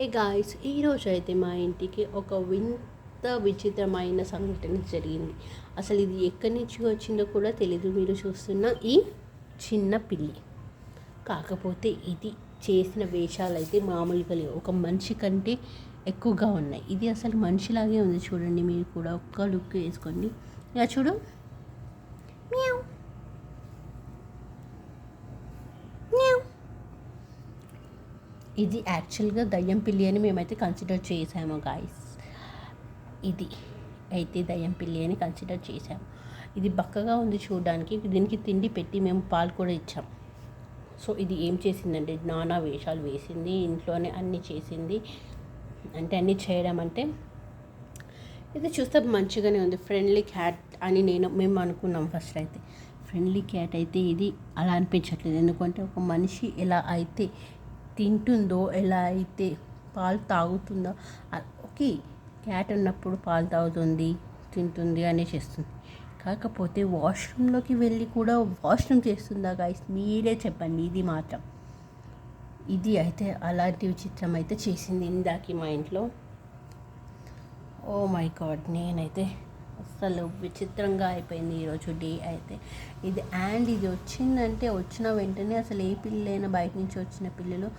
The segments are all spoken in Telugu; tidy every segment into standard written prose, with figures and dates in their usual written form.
ఏ గాయస్ ఈరోజు అయితే మా ఇంటికి ఒక వింత విచిత్రమైన సంఘటన జరిగింది. అసలు ఇది ఎక్కడి నుంచి వచ్చిందో కూడా తెలీదు. మీరు చూస్తున్న ఈ చిన్న పిల్లి, కాకపోతే ఇది చేసిన వేషాలు అయితే మామూలుగా లేవు. ఒక మనిషి కంటే ఎక్కువగా ఉన్నాయి. ఇది అసలు మనిషిలాగే ఉంది. చూడండి, మీరు కూడా ఒక్క లుక్ వేసుకోండి. ఇలా చూడు, మ్యావ్ మ్యావ్. ఇది యాక్చువల్గా దయ్యం పిల్లి అని మేమైతే కన్సిడర్ చేసాము గాయస్. ఇది అయితే దయ్యం పిల్లి అని కన్సిడర్ చేసాము. ఇది బక్కగా ఉంది చూడడానికి. దీనికి తిండి పెట్టి మేము పాలు కూడా ఇచ్చాం. సో ఇది ఏం చేసిందంటే నానా వేషాలు వేసింది, ఇంట్లోనే అన్నీ చేసింది. అంటే అన్నీ చేయడం అంటే ఇది చూస్తే మంచిగానే ఉంది. ఫ్రెండ్లీ క్యాట్ అని మేము అనుకున్నాం ఫస్ట్. అయితే ఫ్రెండ్లీ క్యాట్ అయితే ఇది అలా అనిపించట్లేదు. ఎందుకంటే ఒక మనిషి ఎలా అయితే తింటుందో, ఎలా అయితే పాలు తాగుతుందో, ఓకే క్యాట్ ఉన్నప్పుడు పాలు తాగుతుంది, తింటుంది అనే చేస్తుంది. కాకపోతే వాష్రూమ్లోకి వెళ్ళి కూడా వాష్రూమ్ చేస్తుందా గాయస్? మీరే చెప్పండి. ఇది మాత్రం ఇది అయితే అలాంటి విచిత్రం అయితే చేసింది ఇందాక మా ఇంట్లో. ఓ మై గాడ్, నేనైతే అసలు విచిత్రంగా అయిపోయింది ఈరోజు డే అయితే. ఇది వచ్చిందంటే వచ్చిన వెంటనే అసలు ఏ పిల్లలైనా బయట నుంచి వచ్చిన పిల్లలు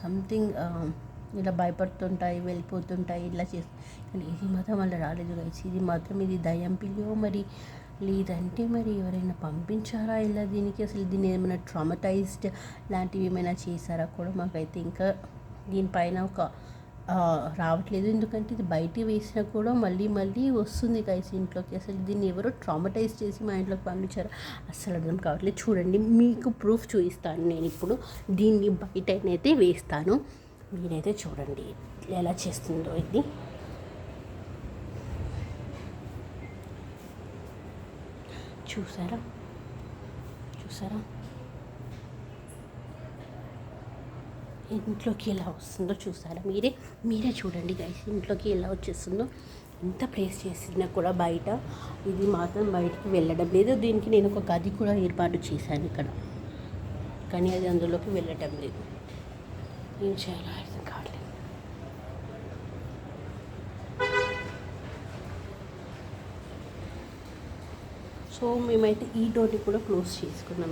సంథింగ్ ఇలా భయపడుతుంటాయి, వెళ్ళిపోతుంటాయి, ఇలా చేస్తాయి. కానీ ఇది మాత్రం అలా రాలేదు గైస్. ఇది దయ్యం పిల్లో మరి లేదంటే మరి ఎవరైనా పంపించారా ఇలా దీనికి? అసలు దీన్ని ఏమైనా ట్రామటైజ్డ్ లాంటివి ఏమైనా చేశారా కూడా మాకైతే ఇంకా దీనిపైన ఒక రావట్లేదు. ఎందుకంటే ఇది బయట వేసినా కూడా మళ్ళీ మళ్ళీ వస్తుంది గైస్ ఇంట్లోకి. అసలు దీన్ని ఎవరో ట్రామటైజ్ చేసి మా ఇంట్లోకి పంపించారు, అస్సలు అర్థం కావట్లేదు. చూడండి, మీకు ప్రూఫ్ చూపిస్తాను. నేను ఇప్పుడు దీన్ని బయటనైతే వేస్తాను, మీరైతే చూడండి ఎలా చేస్తుందో. ఇది చూసారా ఇంట్లోకి ఎలా వస్తుందో చూసారా? మీరే చూడండి గైస్, ఇంట్లోకి ఎలా వచ్చేస్తుందో. ఎంత ప్లేస్ చేసినా కూడా బయట ఇది మాత్రం బయటికి వెళ్ళడం లేదు. దీనికి నేను ఒక గది కూడా ఏర్పాటు చేశాను ఇక్కడ, కానీ అది అందులోకి వెళ్ళటం లేదు. ఏం చేయాలో అర్థం కావట్లేదు. సో మేమైతే ఈ డోర్ని కూడా క్లోజ్ చేసుకున్నాం,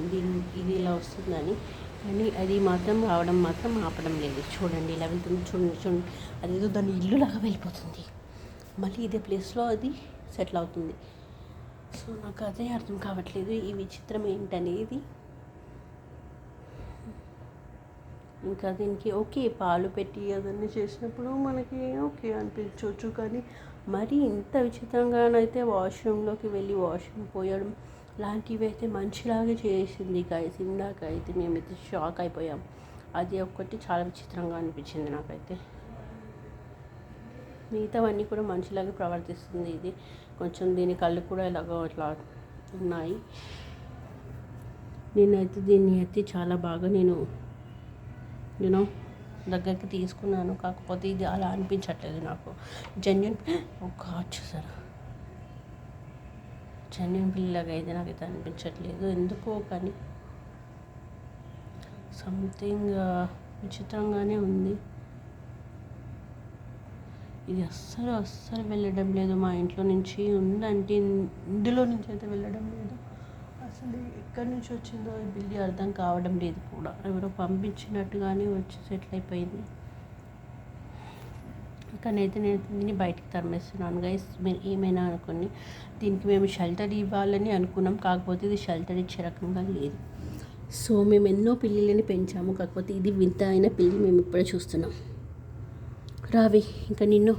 ఇది ఇలా వస్తుందని. కానీ అది మాత్రం రావడం మాత్రం ఆపడం లేదు. చూడండి ఇలా వెళ్తుంది. చూడండి అదేదో దాని ఇల్లులాగా వెళ్ళిపోతుంది, మళ్ళీ ఇదే ప్లేస్లో అది సెటిల్ అవుతుంది. సో నాకు అదే అర్థం కావట్లేదు ఈ విచిత్రం ఏంటనేది. ఇంకా దీనికి ఓకే పాలు పెట్టి అదన్నీ చేసినప్పుడు మనకి ఓకే అనిపించవచ్చు, కానీ మరీ ఇంత విచిత్రంగానైతే వాష్రూమ్లోకి వెళ్ళి వాష్రూమ్ పోయడం లాంటివి అయితే మంచిలాగే చేసింది గాయస్. ఇందాక అయితే మేమైతే షాక్ అయిపోయాం. అది ఒక్కటి చాలా విచిత్రంగా అనిపించింది నాకైతే. మిగతావన్నీ కూడా మంచిలాగే ప్రవర్తిస్తుంది. ఇది కొంచెం దీని కళ్ళు కూడా ఇలాగో అట్లా ఉన్నాయి. నేనైతే దీన్ని అయితే చాలా బాగా నేను దగ్గరికి తీసుకున్నాను. కాకపోతే ఇది అలా అనిపించట్లేదు నాకు. జెన్యున్ చూసారా, జెన్యున్ పిల్లలాగా అయితే నాకైతే అనిపించట్లేదు ఎందుకో. కానీ సంథింగ్ విచిత్రంగానే ఉంది. ఇది అస్సలు వెళ్ళడం లేదు మా ఇంట్లో నుంచి. ఉందంటే ఇందులో నుంచి అయితే వెళ్ళడం లేదు. అసలు ఎక్కడి నుంచి వచ్చిందో ఈ బిల్లి అర్థం కావడం లేదు కూడా. ఎవరో పంపించినట్టుగానే వచ్చి సెటిల్ అయిపోయింది. ఇక్కడైతే నేను దీన్ని బయటికి తరిమేస్తున్నాను గైస్. మీరు ఏమైనా అనుకోండి, దీనికి మేము షెల్టర్ ఇవ్వాలని అనుకున్నాం, కాకపోతే ఇది షెల్టర్ ఇచ్చే రకంగా లేదు. సో మేము ఎన్నో పిల్లిలని పెంచాము, కాకపోతే ఇది వింత అయిన పిల్లి మేము ఇప్పుడే చూస్తున్నాం. రావి, ఇంకా నిన్ను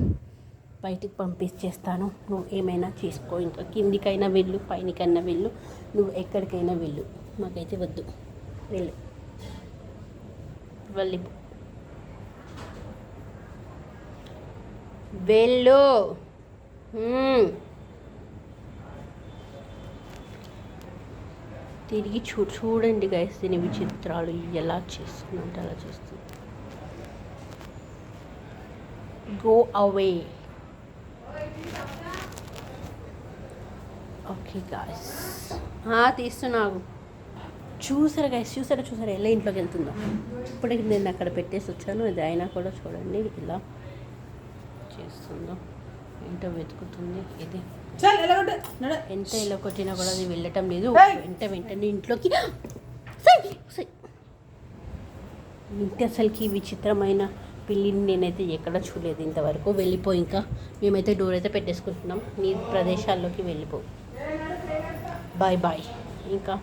బయటికి పంపించేస్తాను. నువ్వు ఏమైనా చేసుకో, ఇంకా కిందికైనా వెళ్ళు, పైనకైనా వెళ్ళు, నువ్వు ఎక్కడికైనా వెళ్ళు, మాకైతే వద్దు. వెళ్ళు, వెళ్ళు. తిరిగి చూడండి గైస్, దీని విచిత్రాలు ఎలా చేస్తుందంటే అలా చేస్తుంది. Go away. ఓకే గాయస్, తీస్తున్నావు. చూసారా గైస్, చూసారా ఎలా ఇంట్లోకి వెళ్తుందో. ఇప్పటికి నేను అక్కడ పెట్టేసి వచ్చాను, అది అయినా కూడా చూడండి ఇలా చేస్తుందో, ఏంటో వెతుకుతుంది. ఇది ఎంత ఇలా కొట్టినా కూడా అది వెళ్ళటం లేదు. వెంటనే ఇంట్లోకి ఇంటి అసలుకి విచిత్రమైన పిల్లిని నేనైతే ఎక్కడ చూడలేదు ఇంతవరకు. వెళ్ళిపో, ఇంకా మేమైతే డోర్ అయితే పెట్టేసుకుంటున్నాం, నీ ప్రదేశాల్లోకి వెళ్ళిపో, బాయ్ బాయ్. ఇంకా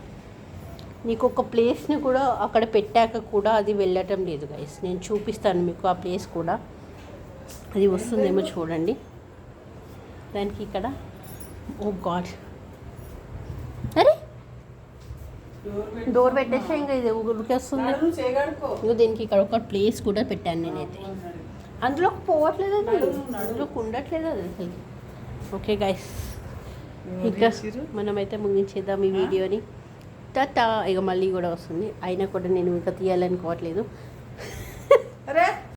నీకు ఒక ప్లేస్ని కూడా అక్కడ పెట్టాక కూడా అది వెళ్ళటం లేదు గైస్. నేను చూపిస్తాను మీకు ఆ ప్లేస్ కూడా, అది వస్తుందేమో చూడండి. దానికి ఇక్కడ ఓ గాడ్, అరే డోర్ పెట్టేస్తే ఇంకా ఇది ఉరికేస్తుంది. ఇంకా దీనికి ఇక్కడ ఒక ప్లేస్ కూడా పెట్టాను నేనైతే, అందులోకి పోవట్లేదు, అది అందులోకి ఉండట్లేదు అది అసలు. ఓకే గైస్, ఇంకా మనమైతే ముగించేద్దాం ఈ వీడియోని. టాటా. ఇక మళ్ళీ కూడా వస్తుంది, అయినా కూడా నేను ఇంకా తీయాలనుకోవట్లేదు.